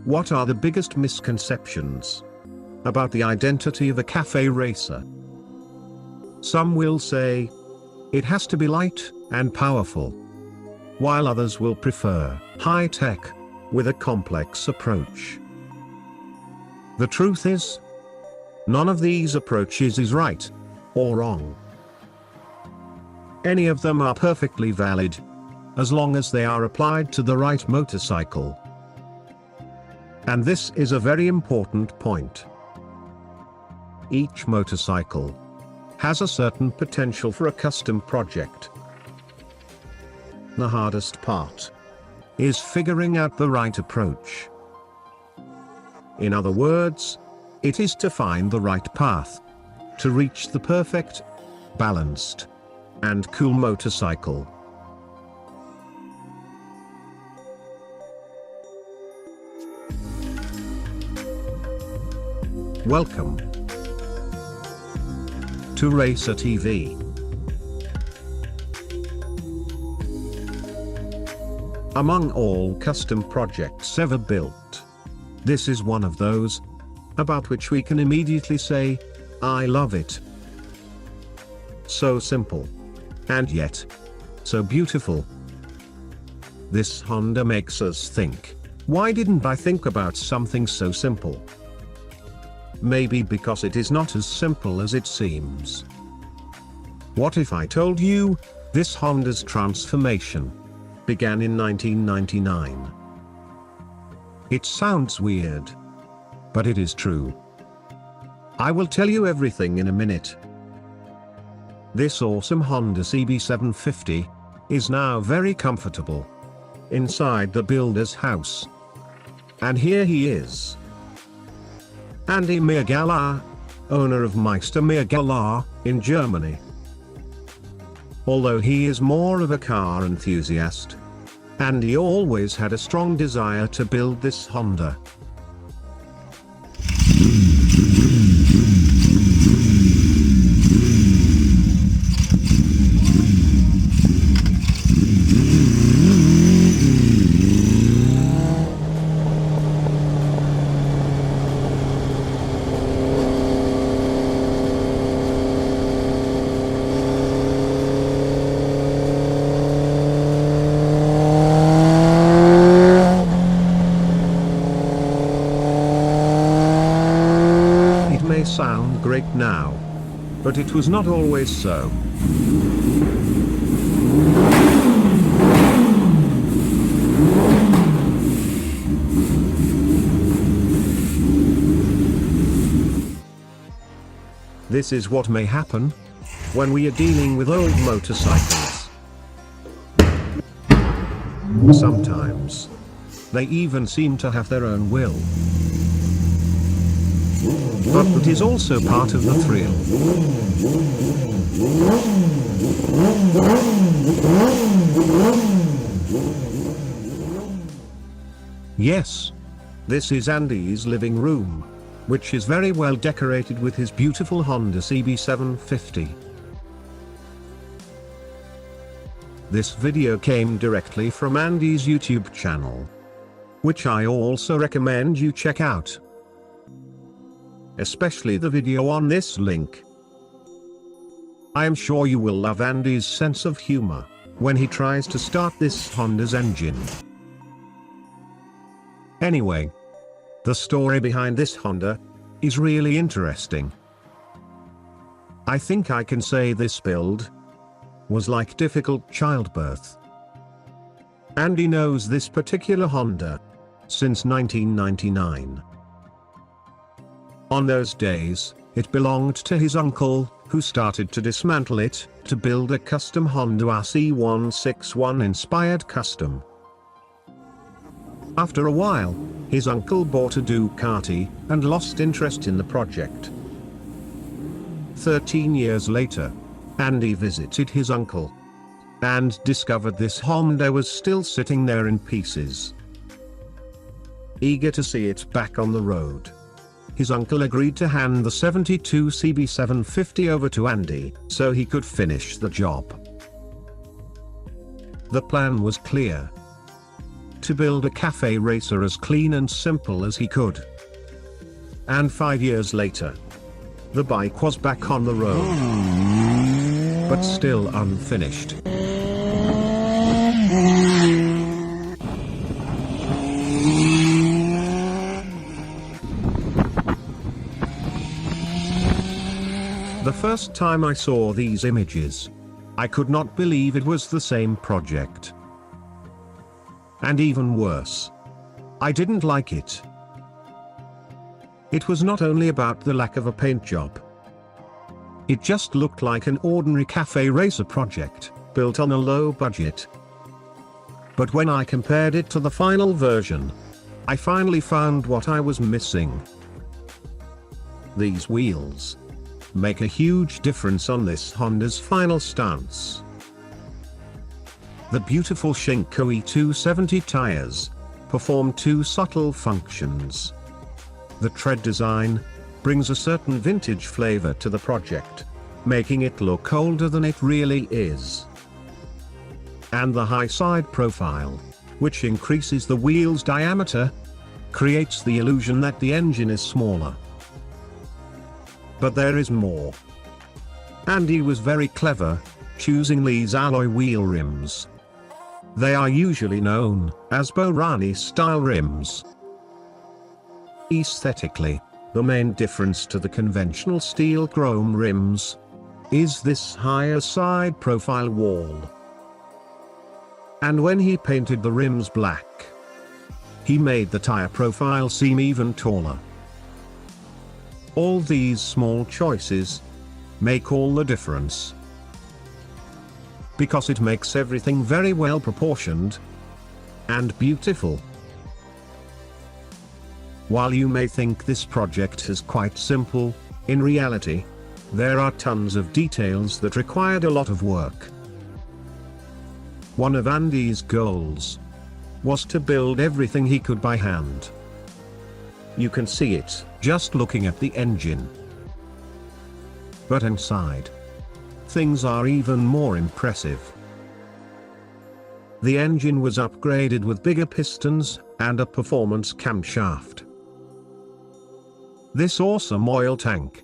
What are the biggest misconceptions about the identity of a cafe racer? Some will say, it has to be light and powerful, while others will prefer high-tech, with a complex approach. The truth is, none of these approaches is right or wrong. Any of them are perfectly valid, as long as they are applied to the right motorcycle. And this is a very important point. Each motorcycle has a certain potential for a custom project. The hardest part is figuring out the right approach. In other words, it is to find the right path to reach the perfect, balanced, and cool motorcycle. Welcome to Racer TV. Among all custom projects ever built, this is one of those about which we can immediately say, I love it. So simple, and yet so beautiful. This Honda makes us think, why didn't I think about something so simple? Maybe because it is not as simple as it seems. What if I told you, this Honda's transformation began in 1999? It sounds weird, but it is true. I will tell you everything in a minute. This awesome Honda CB750 is now very comfortable inside the builder's house. And here he is, Andi Miergauer, owner of Meister Miergauer in Germany. Although he is more of a car enthusiast, Andi always had a strong desire to build this Honda. Sound great now, but it was not always so. This is what may happen when we are dealing with old motorcycles. Sometimes they even seem to have their own will. But that is also part of the thrill. Yes, this is Andi's living room, which is very well decorated with his beautiful Honda CB750. This video came directly from Andi's YouTube channel, which I also recommend you check out. Especially the video on this link. I am sure you will love Andi's sense of humor when he tries to start this Honda's engine. Anyway, the story behind this Honda is really interesting. I think I can say this build was like difficult childbirth. Andi knows this particular Honda since 1999. On those days, it belonged to his uncle, who started to dismantle it to build a custom Honda RC161 inspired custom. After a while, his uncle bought a Ducati and lost interest in the project. 13 years later, Andi visited his uncle and discovered this Honda was still sitting there in pieces. Eager to see it back on the road, his uncle agreed to hand the 72 CB750 over to Andi so he could finish the job. The plan was clear. to build a cafe racer as clean and simple as he could. And 5 years later, the bike was back on the road, but still unfinished. The first time I saw these images, I could not believe it was the same project. And even worse, I didn't like it. It was not only about the lack of a paint job. It just looked like an ordinary cafe racer project, built on a low budget. But when I compared it to the final version, I finally found what I was missing. These wheels make a huge difference on this Honda's final stance. The beautiful Shinko E270 tires perform two subtle functions. The tread design brings a certain vintage flavor to the project, making it look older than it really is. And the high side profile, which increases the wheel's diameter, creates the illusion that the engine is smaller. But there is more. Andy was very clever, choosing these alloy wheel rims. They are usually known as Borrani style rims. Aesthetically, the main difference to the conventional steel chrome rims is this higher side profile wall. And when he painted the rims black, he made the tire profile seem even taller. All these small choices make all the difference, because it makes everything very well proportioned and beautiful. While you may think this project is quite simple, in reality, there are tons of details that required a lot of work. One of Andy's goals was to build everything he could by hand. You can see it just looking at the engine. But inside, things are even more impressive. The engine was upgraded with bigger pistons and a performance camshaft. This awesome oil tank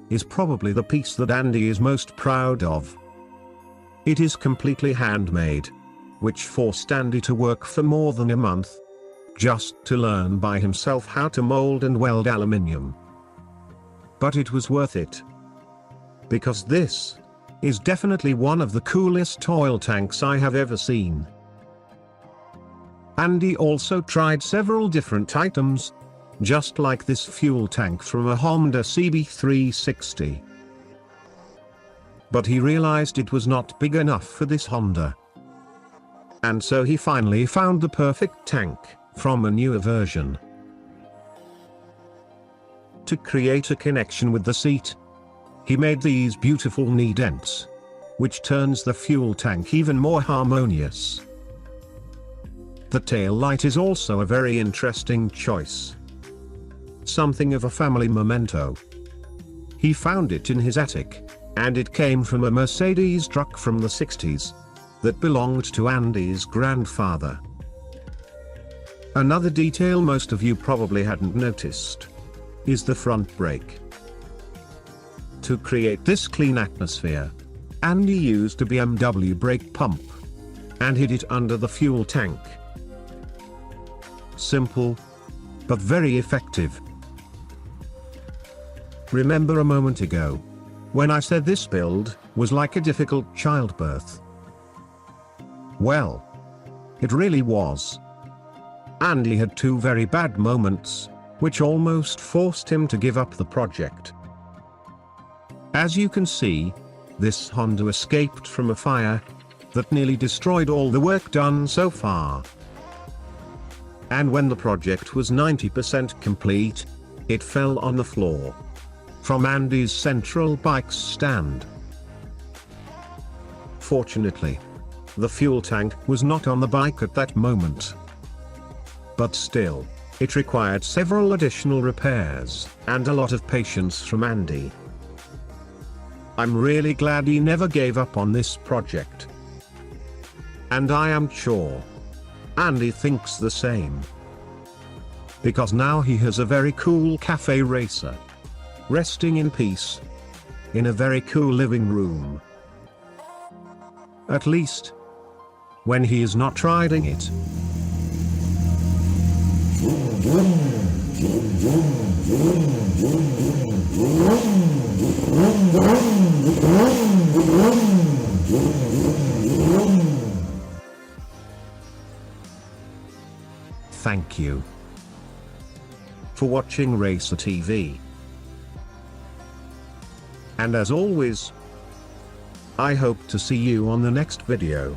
is probably the piece that Andy is most proud of. It is completely handmade, which forced Andy to work for more than a month, just to learn by himself how to mold and weld aluminium. But it was worth it, because this is definitely one of the coolest oil tanks I have ever seen. Andy also tried several different items, just like this fuel tank from a Honda CB360. But he realized it was not big enough for this Honda. And so he finally found the perfect tank from a newer version. To create a connection with the seat, he made these beautiful knee dents, which turns the fuel tank even more harmonious. The tail light is also a very interesting choice. Something of a family memento. He found it in his attic, and it came from a Mercedes truck from the 60s that belonged to Andy's grandfather. Another detail most of you probably hadn't noticed is the front brake. To create this clean atmosphere, Andy used a BMW brake pump and hid it under the fuel tank. Simple, but very effective. Remember a moment ago when I said this build was like a difficult childbirth? Well, it really was. Andy had two very bad moments, which almost forced him to give up the project. As you can see, this Honda escaped from a fire that nearly destroyed all the work done so far. And when the project was 90% complete, it fell on the floor from Andy's central bike stand. Fortunately, the fuel tank was not on the bike at that moment. But still, it required several additional repairs and a lot of patience from Andy. I'm really glad he never gave up on this project. And I am sure And he thinks the same. Because now he has a very cool cafe racer. Resting in peace. In a very cool living room. At least, when he is not riding it. Thank you for watching Racer TV. And as always, I hope to see you on the next video.